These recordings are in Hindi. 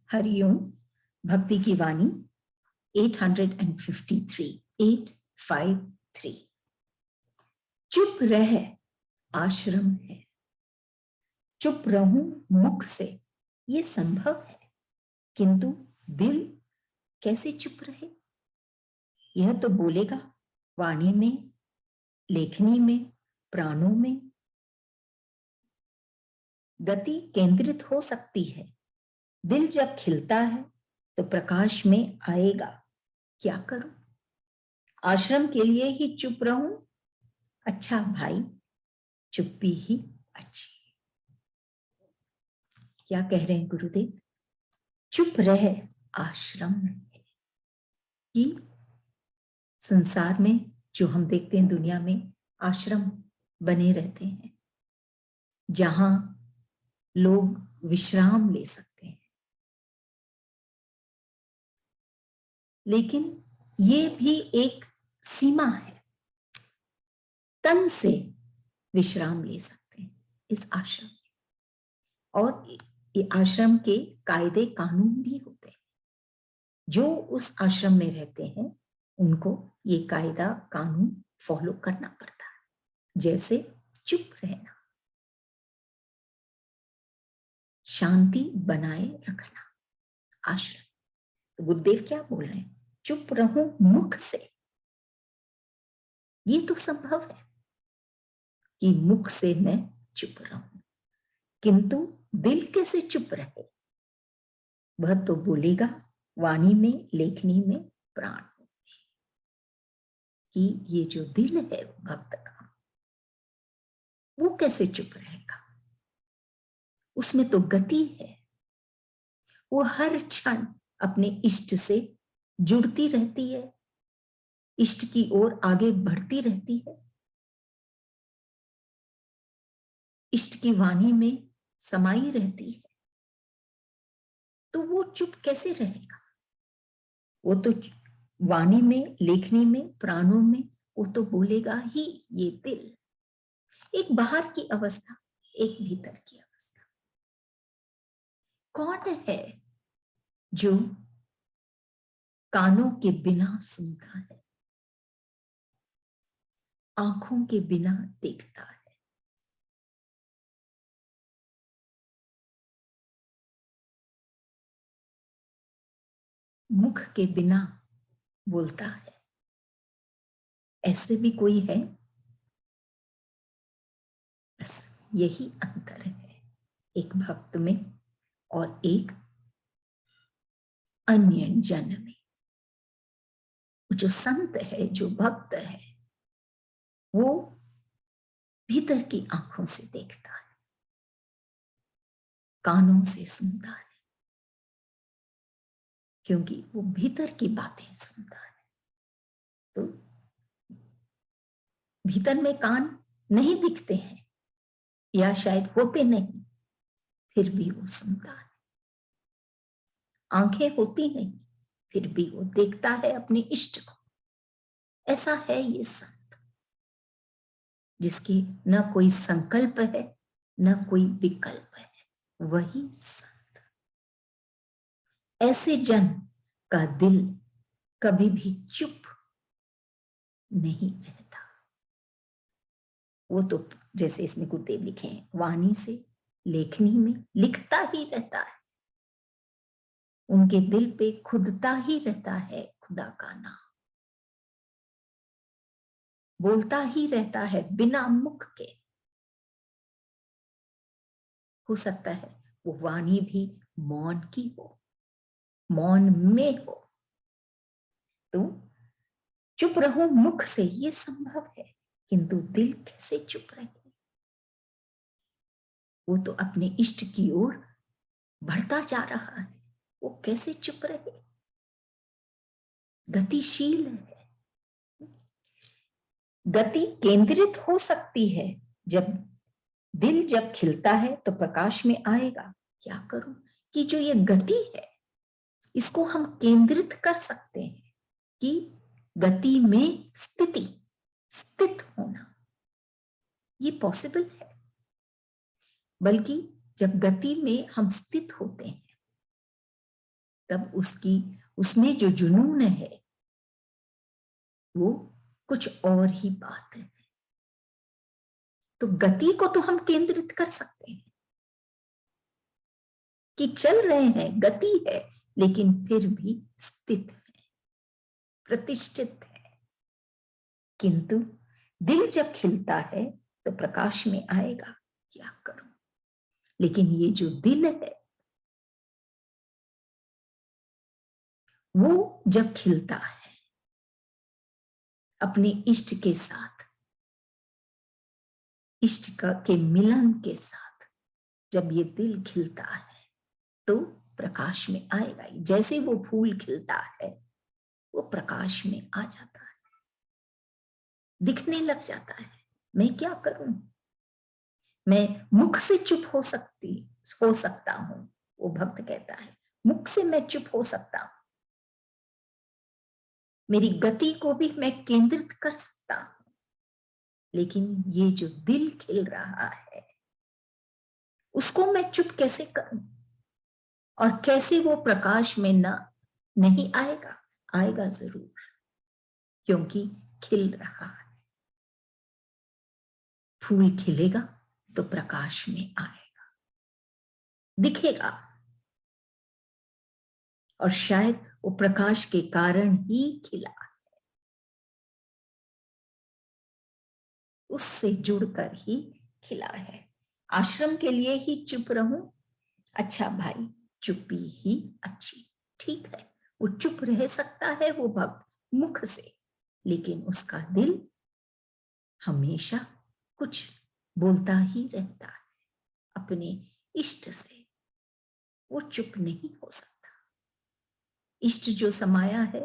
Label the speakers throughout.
Speaker 1: हरिओम। भक्ति की वाणी 853 चुप रह आश्रम है, चुप रहूं मुख से ये संभव है, किंतु दिल कैसे चुप रहे। यह तो बोलेगा वाणी में, लेखनी में, प्राणों में। गति केंद्रित हो सकती है, दिल जब खिलता है तो प्रकाश में आएगा। क्या करूं? आश्रम के लिए ही चुप रहूं? अच्छा भाई, चुप्पी ही अच्छी। क्या कह रहे हैं गुरुदेव? चुप रह आश्रम है। कि संसार में जो हम देखते हैं, दुनिया में आश्रम बने रहते हैं जहां लोग विश्राम ले सकते हैं, लेकिन ये भी एक सीमा है। तन से विश्राम ले सकते हैं इस आश्रम में, और ये आश्रम के कायदे कानून भी होते हैं। जो उस आश्रम में रहते हैं उनको ये कायदा कानून फॉलो करना पड़ता है, जैसे चुप रहना, शांति बनाए रखना। आश्रम तो गुरुदेव क्या बोल रहे हैं? चुप रहूं मुख से। ये तो संभव है कि मुख से मैं चुप रहूं, किंतु दिल कैसे चुप रहे? वह तो बोलेगा वाणी में, लेखनी में, प्राण में। कि ये जो दिल है भक्त का, वो कैसे चुप रहेगा? उसमें तो गति है, वो हर क्षण अपने इष्ट से जुड़ती रहती है, इष्ट की ओर आगे बढ़ती रहती है, इष्ट की वाणी में समाई रहती है। तो वो चुप कैसे रहेगा? वो तो वाणी में, लेखनी में, प्राणों में वो तो बोलेगा ही। ये दिल, एक बाहर की अवस्था, एक भीतर की अवस्था। कौन है जो कानों के बिना सुनता है, आंखों के बिना देखता है, मुख के बिना बोलता है? ऐसे भी कोई है? बस यही अंतर है एक भक्त में और एक अन्य जन में। जो संत है, जो भक्त है, वो भीतर की आंखों से देखता है, कानों से सुनता है, क्योंकि वो भीतर की बातें सुनता है। तो भीतर में कान नहीं दिखते हैं, या शायद होते नहीं, फिर भी वो सुनता है। आंखें होती नहीं, फिर भी वो देखता है अपने इष्ट को। ऐसा है ये संत, जिसकी न कोई संकल्प है, न कोई विकल्प है, वही संत। ऐसे जन का दिल कभी भी चुप नहीं रहता। वो तो जैसे इसमें गुरुदेव लिखे हैं, वाणी से, लेखनी में लिखता ही रहता है, उनके दिल पे खुदता ही रहता है खुदा का नाम, बोलता ही रहता है बिना मुख के। हो सकता है वो वाणी भी मौन की हो, मौन में हो। तो चुप रहो मुख से ये संभव है, किंतु दिल कैसे चुप रहे? वो तो अपने इष्ट की ओर बढ़ता जा रहा है, वो कैसे चुप रहे? गतिशील है। गति केंद्रित हो सकती है, जब दिल जब खिलता है तो प्रकाश में आएगा। क्या करूं कि जो ये गति है, इसको हम केंद्रित कर सकते हैं कि गति में स्थिति, स्थित होना, ये पॉसिबल है। बल्कि जब गति में हम स्थित होते हैं तब उसमें जो जुनून है वो कुछ और ही बात है। तो गति को तो हम केंद्रित कर सकते हैं कि चल रहे हैं, गति है, लेकिन फिर भी स्थित है, प्रतिष्ठित है। किंतु दिल जब खिलता है तो प्रकाश में आएगा, क्या करूं। लेकिन ये जो दिल है वो जब खिलता है अपने इष्ट के साथ, इष्ट के मिलन के साथ, जब ये दिल खिलता है तो प्रकाश में आएगा। जैसे वो फूल खिलता है वो प्रकाश में आ जाता है, दिखने लग जाता है। मैं क्या करूं, मैं मुख से चुप हो सकता हूं, वो भक्त कहता है, मुख से मैं चुप हो सकता हूं, मेरी गति को भी मैं केंद्रित कर सकता हूं, लेकिन ये जो दिल खिल रहा है उसको मैं चुप कैसे करूं। और कैसे वो प्रकाश में नहीं आएगा, आएगा जरूर, क्योंकि खिल रहा है। फूल खिलेगा तो प्रकाश में आएगा, दिखेगा, और शायद वो प्रकाश के कारण ही खिला, उससे जुड़कर ही खिला है। आश्रम के लिए ही चुप रहूं, अच्छा भाई, चुप्पी ही अच्छी, ठीक है। वो चुप रह सकता है वो भक्त मुख से, लेकिन उसका दिल हमेशा कुछ बोलता ही रहता है अपने इष्ट से, वो चुप नहीं हो सकता। इष्ट जो समाया है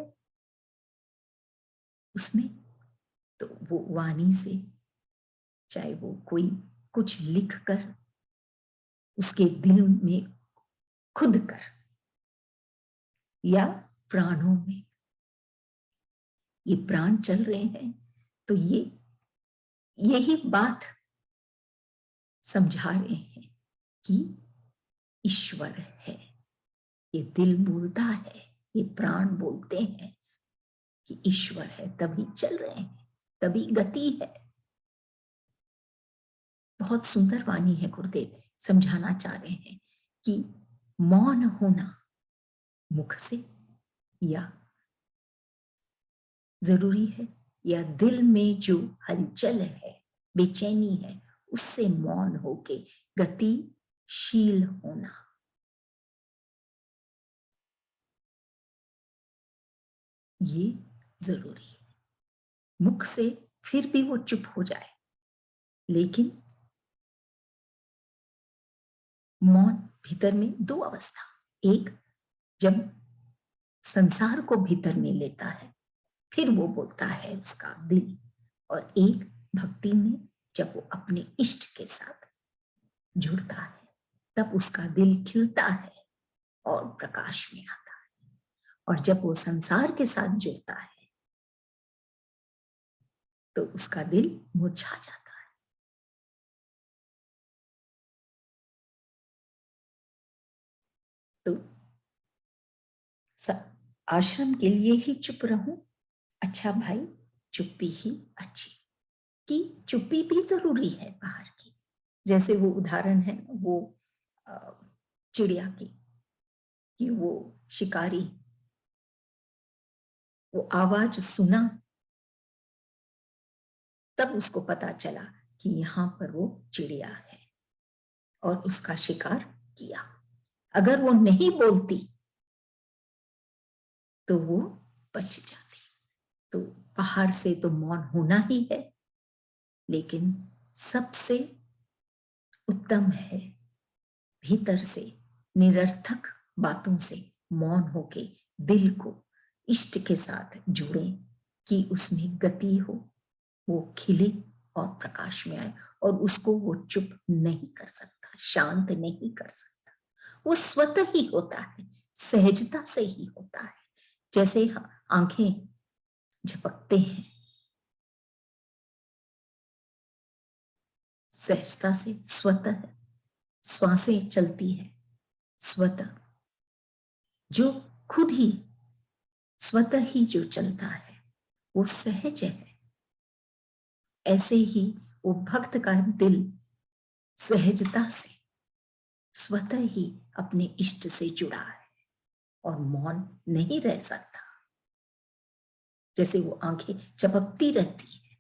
Speaker 1: उसमें, तो वो वाणी से, चाहे वो कोई कुछ लिख कर उसके दिल में खुद कर, या प्राणों में, ये प्राण चल रहे हैं तो यही बात समझा रहे हैं कि ईश्वर है। ये दिल बोलता है, ये प्राण बोलते हैं कि ईश्वर है, तभी चल रहे हैं, तभी गति है। बहुत सुंदर वाणी है, गुरुदेव समझाना चाह रहे हैं कि मौन होना मुख से या जरूरी है, या दिल में जो हलचल है, बेचैनी है, उससे मौन होके गतिशील होना, ये जरूरी है। मुख से फिर भी वो चुप हो जाए, लेकिन मौन भीतर में दो अवस्था, एक जब संसार को भीतर में लेता है फिर वो बोलता है उसका दिल, और एक भक्ति में जब वो अपने इष्ट के साथ जुड़ता है तब उसका दिल खिलता है और प्रकाश में आता है। और जब वो संसार के साथ जुड़ता है तो उसका दिल मुरझा जाता है। तो आश्रम के लिए ही चुप रहूं, अच्छा भाई, चुप्पी ही अच्छी, कि चुप्पी भी जरूरी है बाहर की। जैसे वो उदाहरण है वो चिड़िया की, कि वो शिकारी वो आवाज सुना तब उसको पता चला कि यहां पर वो चिड़िया है और उसका शिकार किया। अगर वो नहीं बोलती तो वो बच जाती। तो बाहर से तो मौन होना ही है, लेकिन सबसे उत्तम है भीतर से निरर्थक बातों से मौन होके दिल को इष्ट के साथ जुड़े, कि उसमें गति हो, वो खिले और प्रकाश में आए, और उसको वो चुप नहीं कर सकता, शांत नहीं कर सकता। वो स्वतः ही होता है, सहजता से ही होता है। जैसे आंखें झपकते हैं, सहजता से, स्वतः श्वासें चलती है, स्वतः जो खुद ही स्वतः ही जो चलता है वो सहज है। ऐसे ही वो भक्त का दिल सहजता से स्वतः ही अपने इष्ट से जुड़ा है और मौन नहीं रह सकता। जैसे वो आंखें चपकती रहती है,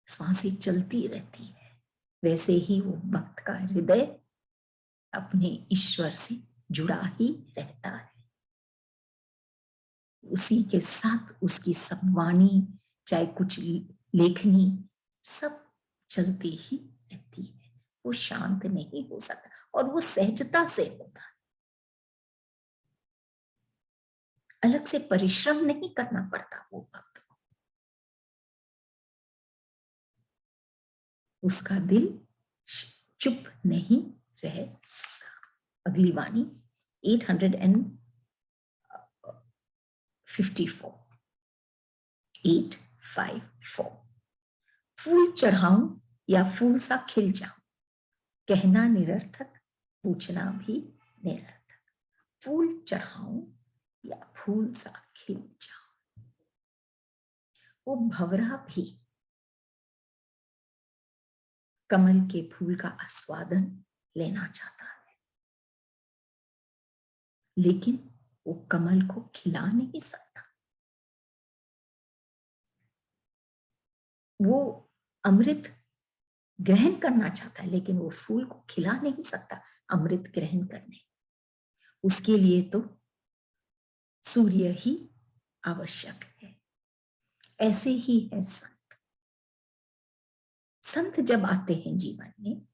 Speaker 1: सांसें चलती रहती है, वैसे ही वो भक्त का हृदय अपने ईश्वर से जुड़ा ही रहता है। उसी के साथ उसकी सब वाणी, चाहे कुछ लेखनी, सब चलती ही रहती है। वो शांत नहीं हो सकता और वो सहजता से होता है। अलग से परिश्रम नहीं करना पड़ता वो भक्त को। उसका दिल चुप नहीं रह सकता। अगली वाणी 854। फूल चढ़ाऊं या फूल सा खिल जाऊं, कहना निरर्थक, पूछना भी निरर्थक। फूल चढ़ाऊं या फूल सा खिल जाऊं। वो भंवरा भी कमल के फूल का आस्वादन लेना चाहता है, लेकिन वो कमल को खिला नहीं सकता। वो अमृत ग्रहण करना चाहता है, लेकिन वो फूल को खिला नहीं सकता अमृत ग्रहण करने। उसके लिए तो सूर्य ही आवश्यक है। ऐसे ही है संत। संत जब आते हैं जीवन में,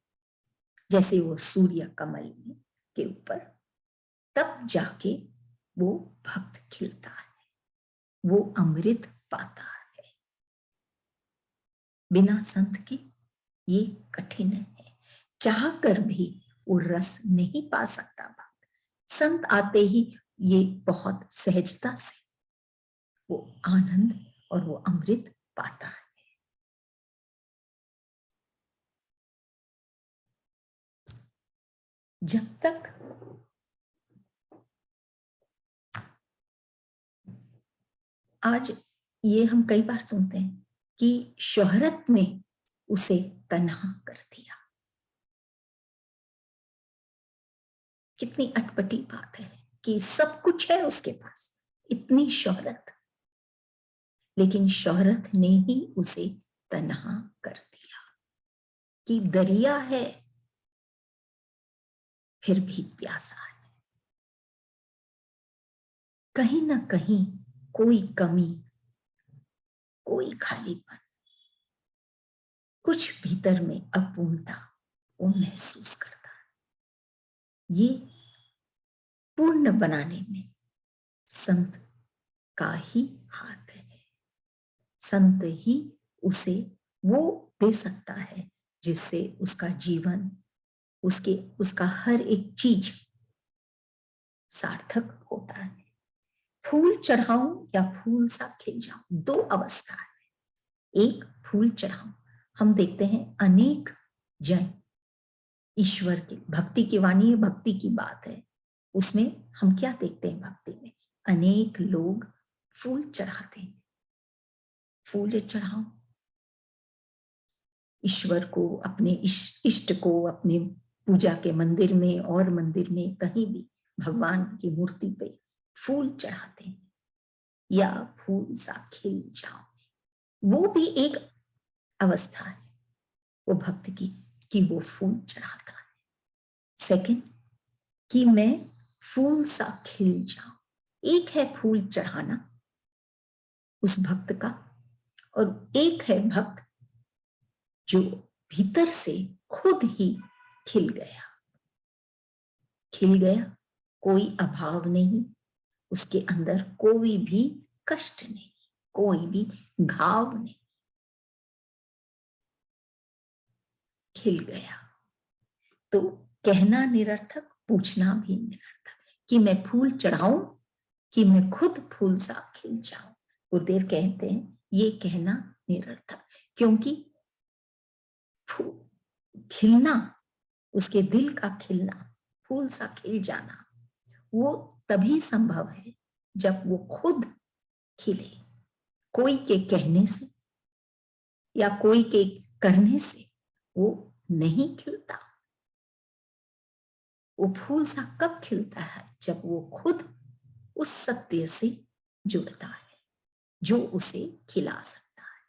Speaker 1: जैसे वो सूर्य कमल में के ऊपर, तब जाके वो भक्त खिलता है, वो अमृत पाता है। बिना संत के ये कठिन है। चाह कर भी वो रस नहीं पा सकता भक्त। संत आते ही ये बहुत सहजता से वो आनंद और वो अमृत पाता है। जब तक आज ये हम कई बार सुनते हैं कि शोहरत ने उसे तन्हा कर दिया। कितनी अटपटी बात है कि सब कुछ है उसके पास, इतनी शोहरत, लेकिन शोहरत ने ही उसे तन्हा कर दिया। कि दरिया है फिर भी प्यासा है। कहीं ना कहीं कोई कमी, कोई खालीपन, कुछ भीतर में अपूर्णता वो महसूस करता है। ये पूर्ण बनाने में संत का ही हाथ है। संत ही उसे वो दे सकता है जिससे उसका जीवन, उसका हर एक चीज सार्थक होता है। फूल चढ़ाऊं या फूल सा खिल जाऊं, दो अवस्था है। एक, फूल चढ़ाऊं, हम देखते हैं अनेक जन ईश्वर की भक्ति की वाणी, भक्ति की बात है, उसमें हम क्या देखते हैं? भक्ति में अनेक लोग फूल चढ़ाते हैं। फूल चढ़ाओ ईश्वर को, अपने इष्ट को, अपने पूजा के मंदिर में और मंदिर में कहीं भी भगवान की मूर्ति पे फूल चढ़ाते हैं। या फूल सा खिल जाओ, वो भी एक अवस्था है वो भक्त की, कि वो फूल चढ़ाता है। सेकंड, कि मैं फूल सा खिल जाऊं। एक है फूल चढ़ाना उस भक्त का, और एक है भक्त जो भीतर से खुद ही खिल गया। खिल गया, कोई अभाव नहीं, उसके अंदर कोई भी कष्ट नहीं, कोई भी घाव नहीं, खिल गया। तो कहना निरर्थक, पूछना भी निरर्थक, कि मैं फूल चढ़ाऊं कि मैं खुद फूल सा खिल जाऊं। गुरुदेव कहते हैं ये कहना निरर्थक, क्योंकि खिलना, उसके दिल का खिलना, फूल सा खिल जाना, वो तभी संभव है जब वो खुद खिले। कोई के कहने से या कोई के करने से वो नहीं खिलता। वो फूल सा कब खिलता है? जब वो खुद उस सत्य से जुड़ता है जो उसे खिला सकता है।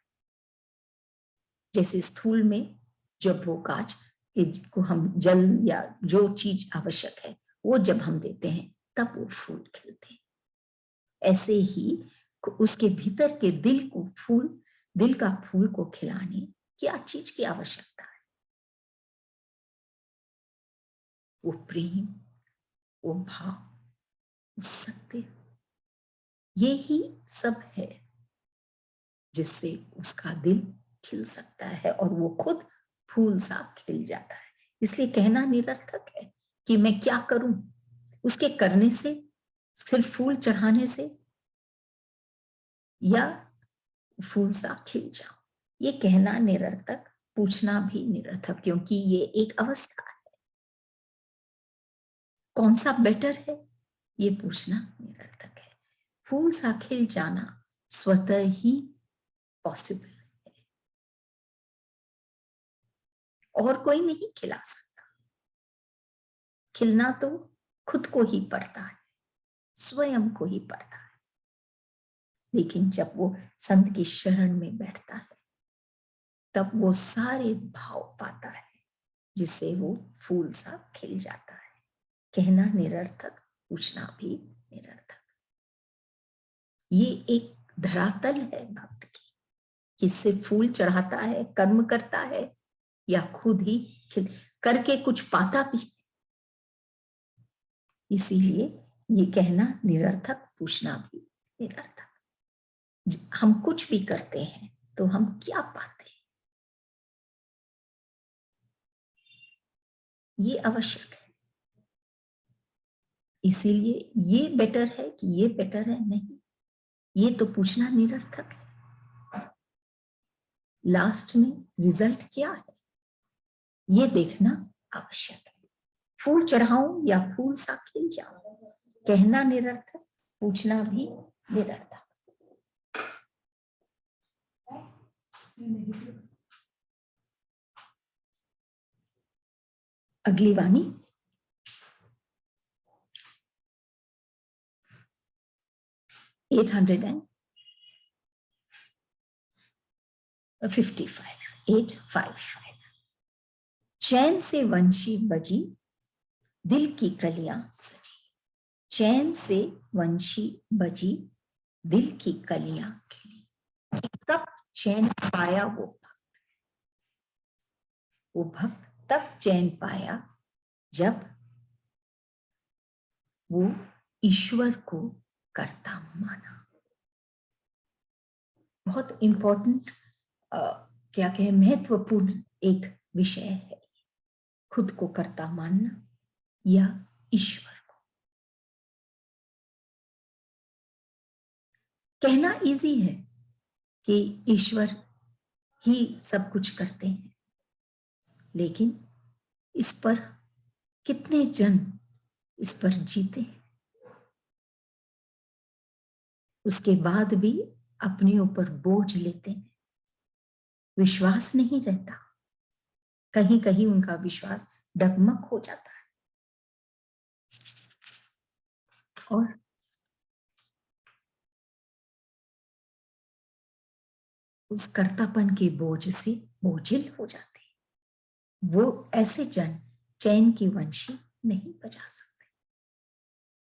Speaker 1: जैसे स्थूल में जब वो कांच को हम जल या जो चीज आवश्यक है वो जब हम देते हैं तब वो फूल खिलते हैं। ऐसे ही उसके भीतर के दिल का फूल को खिलाने क्या चीज की आवश्यकता है? वो प्रेम, वो भाव, वो सत्य, ये ही सब है जिससे उसका दिल खिल सकता है और वो खुद फूल सा खिल जाता है। इसलिए कहना निरर्थक है कि मैं क्या करूं, उसके करने से, सिर्फ फूल चढ़ाने से या फूल सा खिल जाऊं, ये कहना निरर्थक, पूछना भी निरर्थक, क्योंकि ये एक अवस्था है। कौन सा बेटर है ये पूछना निरर्थक है। फूल सा खिल जाना स्वतः ही पॉसिबल है, और कोई नहीं खिला सकता। खिलना तो खुद को ही पड़ता है, स्वयं को ही पड़ता है। लेकिन जब वो संत की शरण में बैठता है तब वो सारे भाव पाता है जिससे वो फूल सा खिल जाता है। कहना निरर्थक, पूछना भी निरर्थक। ये एक धरातल है भक्त की, किससे फूल चढ़ाता है, कर्म करता है या खुद ही खिल करके कुछ पाता भी। इसीलिए ये कहना निरर्थक, पूछना भी निरर्थक। हम कुछ भी करते हैं तो हम क्या पाते हैं ये आवश्यक है। इसीलिए ये बेटर है कि ये बेटर है, नहीं, ये तो पूछना निरर्थक है। लास्ट में रिजल्ट क्या है ये देखना आवश्यक है। फूल चढ़ाऊं या फूल सा खिल जाऊं, कहना निरर्थक, पूछना भी निरर्थक। अगली वाणी 855। चैन से वंशी बजी, दिल की कलियां सजी। चैन से वंशी बजी, दिल की कलियां खिली। कब चैन पाया वो भक्त तब चैन पाया जब वो ईश्वर को कर्ता माना। बहुत इंपॉर्टेंट, क्या कहें, महत्वपूर्ण एक विषय है, खुद को कर्ता मानना या ईश्वर को। कहना इजी है कि ईश्वर ही सब कुछ करते हैं, लेकिन इस पर कितने जन इस पर जीते हैं, उसके बाद भी अपने ऊपर बोझ लेते हैं, विश्वास नहीं रहता, कहीं कहीं उनका विश्वास डगमग हो जाता है और उस कर्तापन के बोझ से बोझिल हो जाते हैं। वो ऐसे जन चैन की वंशी नहीं बजा सकते,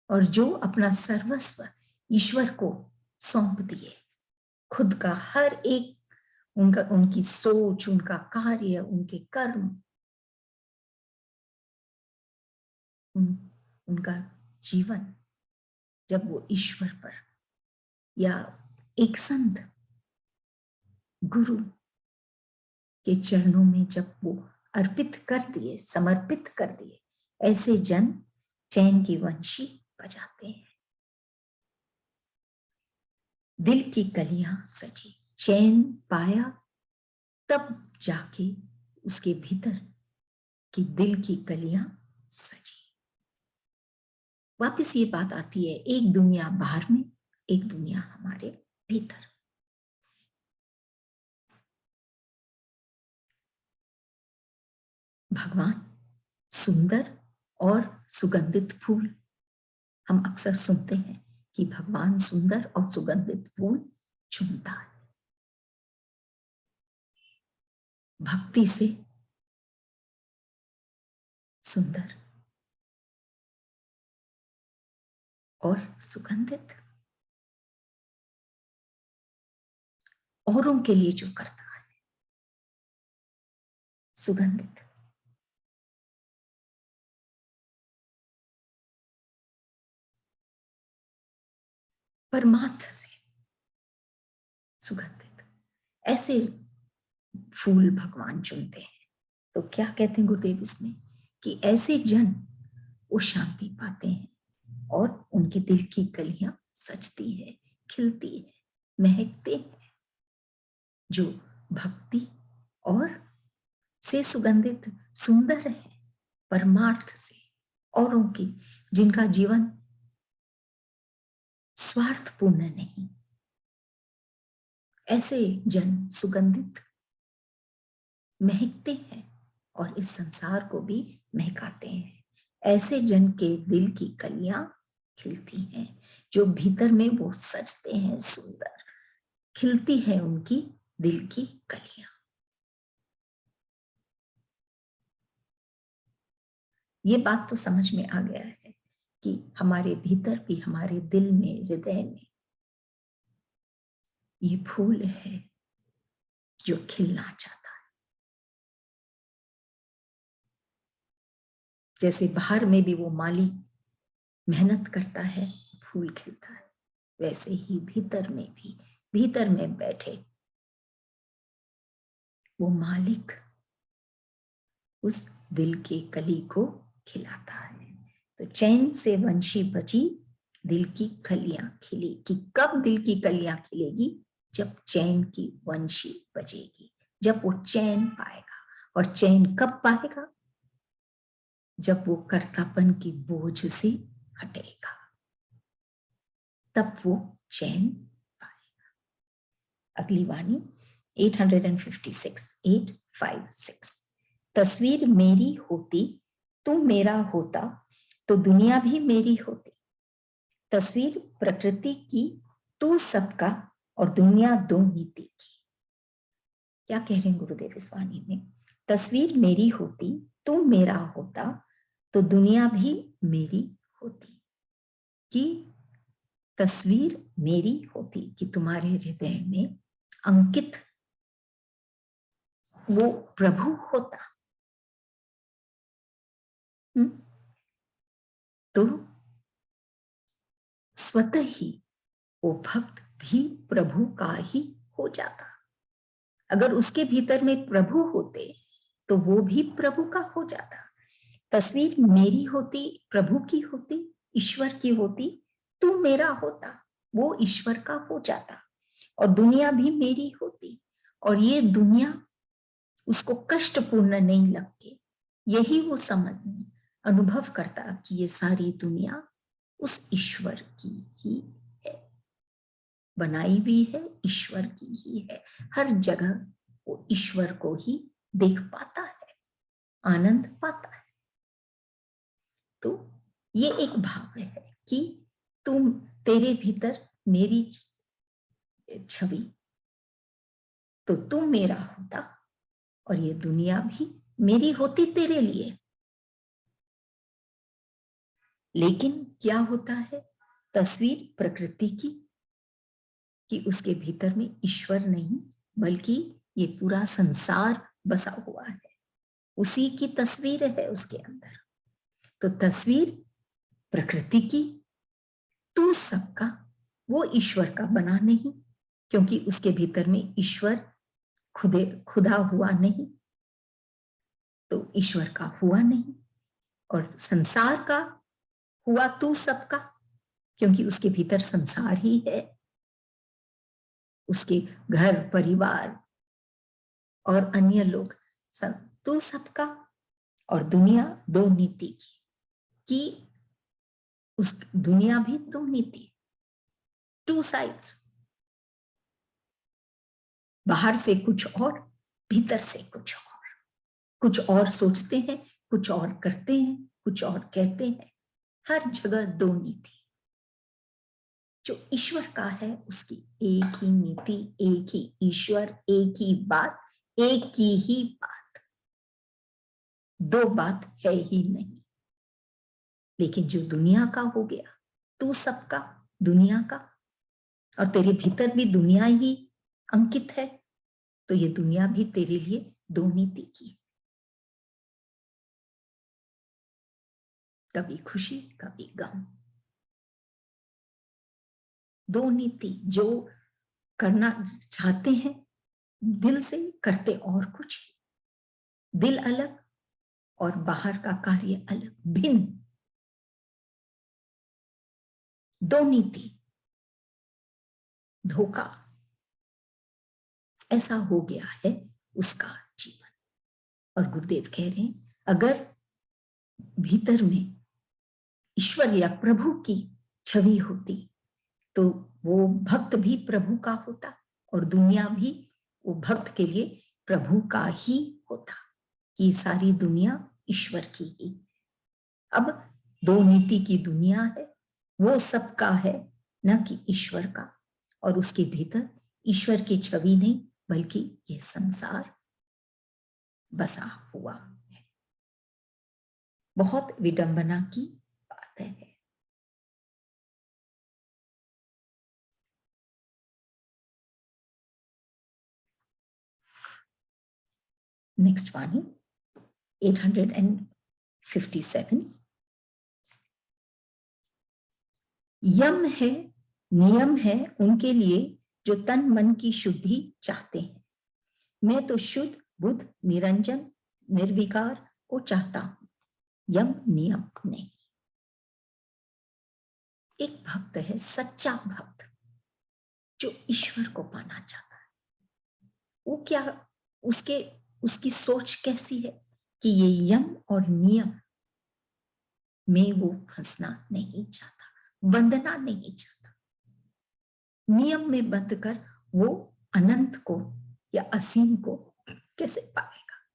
Speaker 1: और जो अपना सर्वस्व ईश्वर को सौंप दिए, खुद का हर एक, उनकी सोच, उनका कार्य, उनके कर्म, उनका जीवन, जब वो ईश्वर पर या एक संत गुरु के चरणों में जब वो अर्पित कर दिए, समर्पित कर दिए, ऐसे जन चैन की वंशी बजाते हैं। दिल की कलियां सजी, चैन पाया तब जाके उसके भीतर की दिल की कलियां सजी। वापस ये बात आती है, एक दुनिया बाहर में, एक दुनिया हमारे भीतर। भगवान सुंदर और सुगंधित फूल, हम अक्सर सुनते हैं कि भगवान सुंदर और सुगंधित फूल चुनता है। भक्ति से सुंदर और सुगंधित, औरों के लिए जो करता है सुगंधित, परमार्थ से सुगंधित, ऐसे फूल भगवान चुनते हैं। तो क्या कहते हैं गुरुदेव इसमें, कि ऐसे जन वो शांति पाते हैं और उनके दिल की कलियां सजती है, खिलती है, महकते हैं। जो भक्ति और से सुगंधित सुंदर है, परमार्थ से, औरों की, जिनका जीवन स्वार्थपूर्ण नहीं, ऐसे जन सुगंधित महकते हैं और इस संसार को भी महकाते हैं। ऐसे जन के दिल की कलियां खिलती हैं, जो भीतर में वो सजते हैं, सुंदर खिलती है उनकी दिल की कलियां। ये बात तो समझ में आ गया है कि हमारे भीतर भी, हमारे दिल में, हृदय में ये फूल है जो खिलना चाहता है। जैसे बाहर में भी वो माली मेहनत करता है, फूल खिलता है, वैसे ही भीतर में भी, भीतर में बैठे वो मालिक उस दिल के कली को खिलाता है। तो चैन से वंशी बची, दिल की कलियां खिली। कि कब दिल की कलियां खिलेगी, जब चैन की वंशी बजेगी, जब वो चैन पाएगा। और चैन कब पाएगा, जब वो कर्तापन की बोझ से हटेगा, तब वो चैन पाएगा। अगली वाणी 856 तस्वीर मेरी होती, तू मेरा होता, तो दुनिया भी मेरी होती। तस्वीर प्रकृति की, तू सबका, और दुनिया दो नीति की। क्या कह रहे हैं गुरुदेव इस वाणी में? तस्वीर मेरी होती, तू मेरा होता, तो दुनिया भी मेरी होती। कि तस्वीर मेरी होती, कि तुम्हारे हृदय में अंकित वो प्रभु होता, तो स्वतः ही वो भक्त भी प्रभु का ही हो जाता। अगर उसके भीतर में प्रभु होते तो वो भी प्रभु का हो जाता। तस्वीर मेरी होती, प्रभु की होती, ईश्वर की होती, तू मेरा होता, वो ईश्वर का हो जाता। और दुनिया भी मेरी होती, और ये दुनिया उसको कष्टपूर्ण नहीं लगती। यही वो समझ अनुभव करता कि ये सारी दुनिया उस ईश्वर की ही है, बनाई भी है, ईश्वर की ही है। हर जगह वो ईश्वर को ही देख पाता है, आनंद पाता है। तो ये एक भाव है कि तुम, तेरे भीतर मेरी छवि, तो तुम मेरा होता और ये दुनिया भी मेरी होती तेरे लिए। लेकिन क्या होता है, तस्वीर प्रकृति की, कि उसके भीतर में ईश्वर नहीं बल्कि ये पूरा संसार बसा हुआ है, उसी की तस्वीर है उसके अंदर। तो तस्वीर प्रकृति की, तू सबका, वो ईश्वर का बना नहीं, क्योंकि उसके भीतर में ईश्वर खुदा हुआ नहीं, तो ईश्वर का हुआ नहीं। और संसार का हुआ तू सबका, क्योंकि उसके भीतर संसार ही है, उसके घर परिवार और अन्य लोग, तू सबका। और दुनिया दो नीति की, कि उस दुनिया भी दो नीति, टू साइड्स, बाहर से कुछ और, भीतर से कुछ और सोचते हैं, कुछ और करते हैं, कुछ और कहते हैं, हर जगह दो नीति। जो ईश्वर का है उसकी एक ही नीति, एक ही ईश्वर, एक ही बात, एक ही बात, दो बात है ही नहीं। लेकिन जो दुनिया का हो गया, तू सबका दुनिया का, और तेरे भीतर भी दुनिया ही अंकित है, तो ये दुनिया भी तेरे लिए दो नीति की, कभी खुशी कभी गम, दो नीति। जो करना चाहते हैं दिल से, करते और कुछ, दिल अलग और बाहर का कार्य अलग, भिन्न, दो नीति, धोखा, ऐसा हो गया है उसका जीवन। और गुरुदेव कह रहे हैं अगर भीतर में ईश्वर या प्रभु की छवि होती तो वो भक्त भी प्रभु का होता और दुनिया भी वो भक्त के लिए प्रभु का ही होता। ये सारी दुनिया ईश्वर की ही। अब दो नीति की दुनिया है, वो सबका है, न कि ईश्वर का, और उसके भीतर ईश्वर की छवि नहीं बल्कि ये संसार बसा हुआ है। बहुत विडंबना की बात है। नेक्स्ट वाणी 857। यम है, नियम है उनके लिए जो तन मन की शुद्धि चाहते हैं। मैं तो शुद्ध बुद्ध निरंजन निर्विकार को चाहता हूं, यम नियम नहीं। एक भक्त है, सच्चा भक्त, जो ईश्वर को पाना चाहता है। वो क्या, उसकी सोच कैसी है कि ये यम और नियम में वो फंसना नहीं चाहता, बंधना नहीं चाहता। नियम में बंध कर वो अनंत को या असीम को कैसे पाएगा?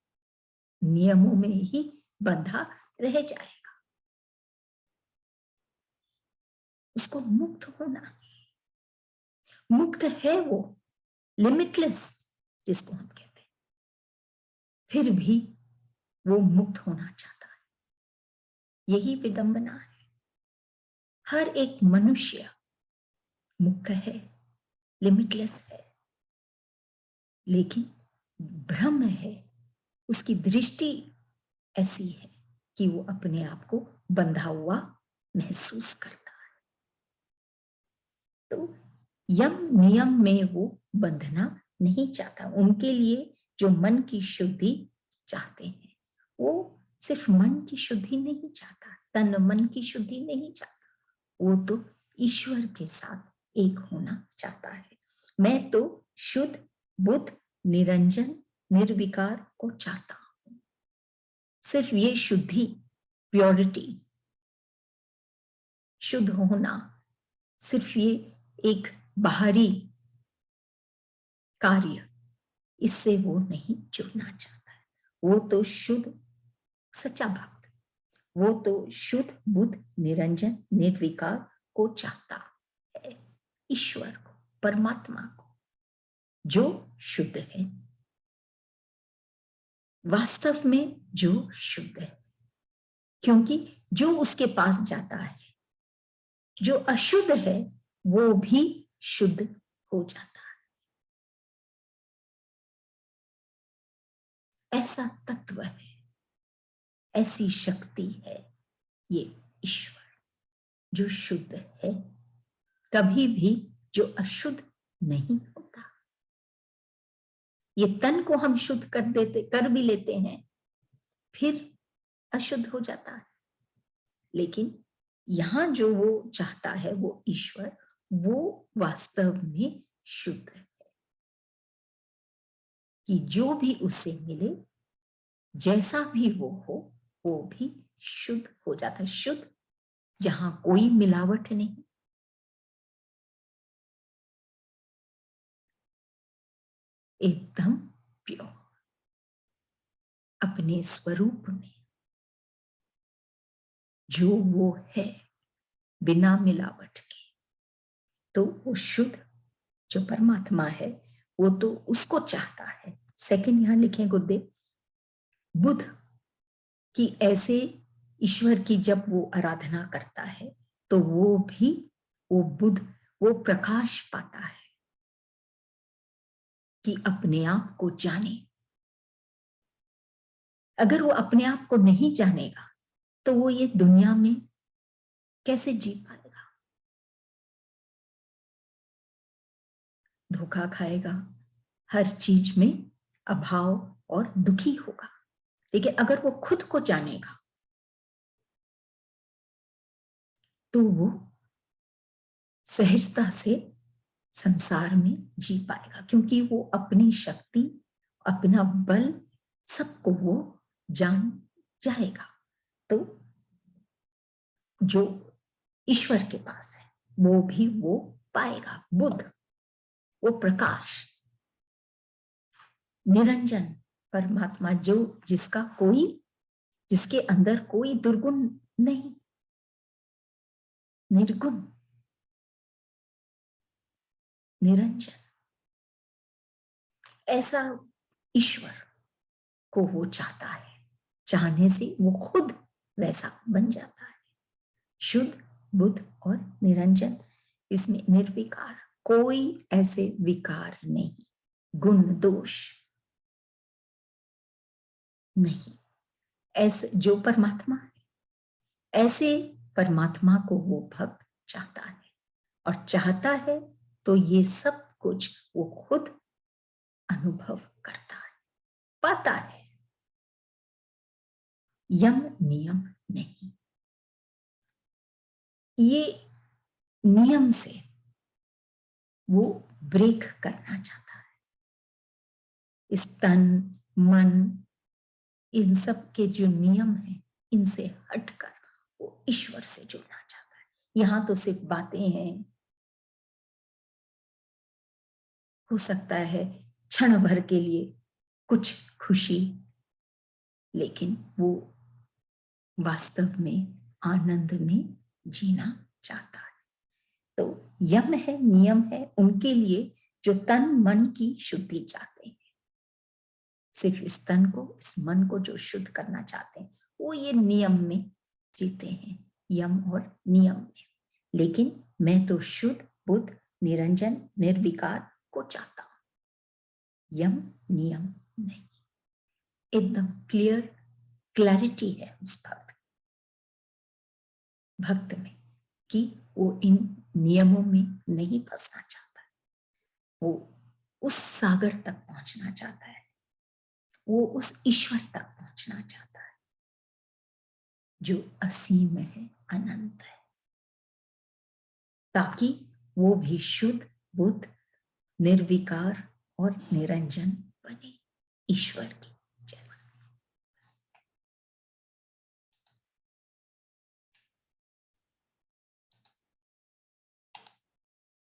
Speaker 1: नियमों में ही बंधा रह जाएगा। उसको मुक्त होना, मुक्त है वो, लिमिटलेस जिसको हम कहते हैं, फिर भी वो मुक्त होना चाहता है। यही विडंबना है। हर एक मनुष्य मुक्त है, लिमिटलेस है, लेकिन भ्रम है, उसकी दृष्टि ऐसी है कि वो अपने आप को बंधा हुआ महसूस करता है। तो यम नियम में वो बंधना नहीं चाहता। उनके लिए जो मन की शुद्धि चाहते हैं, वो सिर्फ मन की शुद्धि नहीं चाहता, तन मन की शुद्धि नहीं चाहता, वो तो ईश्वर के साथ एक होना चाहता है। मैं तो शुद्ध बुद्ध निरंजन निर्विकार को चाहता हूं। सिर्फ ये शुद्धि, प्योरिटी, शुद्ध होना, सिर्फ ये एक बाहरी कार्य, इससे वो नहीं जुड़ना चाहता है। वो तो शुद्ध सच्चा भक्त, वो तो शुद्ध बुद्ध निरंजन निर्विकार को चाहता है, ईश्वर को, परमात्मा को, जो शुद्ध है, वास्तव में जो शुद्ध है। क्योंकि जो उसके पास जाता है, जो अशुद्ध है, वो भी शुद्ध हो जाता है। ऐसा तत्व है, ऐसी शक्ति है ये ईश्वर, जो शुद्ध है, कभी भी जो अशुद्ध नहीं होता। ये तन को हम शुद्ध कर भी लेते हैं, फिर अशुद्ध हो जाता है। लेकिन यहां जो वो चाहता है, वो ईश्वर, वो वास्तव में शुद्ध है, कि जो भी उससे मिले, जैसा भी वो हो, वो भी शुद्ध हो जाता है। शुद्ध जहां कोई मिलावट नहीं, एकदम प्योर, अपने स्वरूप में जो वो है, बिना मिलावट के। तो वो शुद्ध जो परमात्मा है, वो तो उसको चाहता है। सेकंड यहां लिखे गुरुदेव, बुद्ध की ऐसे ईश्वर की जब वो आराधना करता है तो वो भी, वो बुद्ध, वो प्रकाश पाता है कि अपने आप को जाने। अगर वो अपने आप को नहीं जानेगा तो वो ये दुनिया में कैसे जी पाएगा? धोखा खाएगा, हर चीज में अभाव और दुखी होगा। लेकिन अगर वो खुद को जानेगा तो वो सहजता से संसार में जी पाएगा, क्योंकि वो अपनी शक्ति, अपना बल सबको वो जान जाएगा। तो जो ईश्वर के पास है वो भी वो पाएगा। बुद्ध, वो प्रकाश, निरंजन परमात्मा, जो जिसका कोई, जिसके अंदर कोई दुर्गुण नहीं, निर्गुण, निरंजन, ऐसा ईश्वर को वो चाहता है। चाहने से वो खुद वैसा बन जाता है। शुद्ध, बुद्ध और निरंजन, इसमें निर्विकार, कोई ऐसे विकार नहीं, गुण दोष नहीं। ऐसे जो परमात्मा है, ऐसे परमात्मा को वो भक्त चाहता है। और चाहता है तो ये सब कुछ वो खुद अनुभव करता है, पाता है। यम नियम नहीं, ये नियम से वो ब्रेक करना चाहता है। इस तन, मन, इन सब के जो नियम है, इनसे हटकर वो ईश्वर से जुड़ना चाहता है। यहां तो सिर्फ बातें हैं, हो सकता है क्षण भर के लिए कुछ खुशी, लेकिन वो वास्तव में आनंद में जीना चाहता है। तो यम है, नियम है उनके लिए जो तन मन की शुद्धि चाहते हैं। सिर्फ इस तन को, इस मन को जो शुद्ध करना चाहते हैं, वो ये नियम में जीते हैं, यम और नियम में। लेकिन मैं तो शुद्ध, बुद्ध, निरंजन, निर्विकार को चाहता हूं, यम नियम नहीं। एकदम क्लियर, क्लैरिटी है उस भक्त में कि वो इन नियमों में नहीं फंसना चाहता, वो उस सागर तक पहुंचना चाहता है, वो उस ईश्वर तक पहुंचना चाहता है जो असीम है, अनंत है, ताकि वो भी शुद्ध, बुद्ध, निर्विकार और निरंजन बने ईश्वर की